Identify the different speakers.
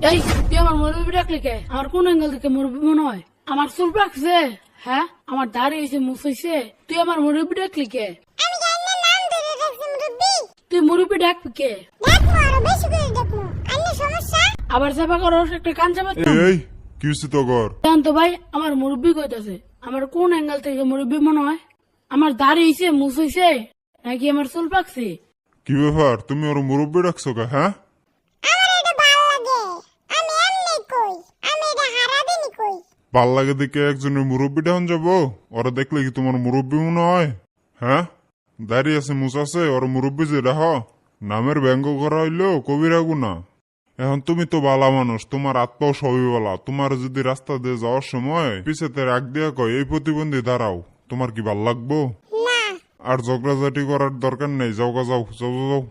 Speaker 1: এই তুই আমার মুরব্বী ডাকলি কে? আমার কোন অ্যাঙ্গেল থেকে মুরব্বী মনে হয়? আমার চুল পাকছে, হ্যাঁ আমার দাড়ি হয়েছে, মুছ হয়েছে, তুই আমার মুরব্বী ডাকলি কে?
Speaker 2: আমি জানি না, নাম ধরে রাখছি মুরব্বি।
Speaker 1: তুই মুরব্বী ডাকবি কে?
Speaker 2: ডাকবো, আরো বেশি করে ডাকবো। আন্নে সমস্যা?
Speaker 1: আবার চাপা করো, একটা কান চাপাতাম।
Speaker 3: এই কি হচ্ছে তোর?
Speaker 1: জানতো ভাই আমার মুরব্বী কইতাছে, আমার কোন অ্যাঙ্গেল থেকে মুরব্বী মনে হয়? আমার দাড়ি হয়েছে, মুছ হয়েছে, নাকি আমার চুল পাকছে?
Speaker 3: কি ব্যাপার, তুমি ওর মুরব্বী ডাকছো কে? হ্যাঁ,
Speaker 2: আমার এটা ভালো লাগে। আমি এমনি কই, আমি এটা হারা দিনই কই।
Speaker 3: ভাল লাগে দেখে একজনের মুরব্বী ডাউন যাবো? ওরা দেখলে কি তোমার মুরব্বী মনে হয়? হ্যাঁ, দাঁড়িয়ে আছে, মুছ আছে, ওর মুরব্বী যে রাহ। নামের ব্যঙ্গ করা হইলো কবিরা গুনা। এখন তুমি তো বালা মানুষ, তোমার আত্মাও সবই বলা। তোমার যদি রাস্তা দিয়ে যাওয়ার সময় পিছেতে রাগ দিয়া কয় এই প্রতিবন্ধী দাঁড়াও, তোমার কি ভাল লাগবো?
Speaker 2: না।
Speaker 3: আর ঝগড়াঝাটি করার দরকার নেই, যাও যাও যাও যাও।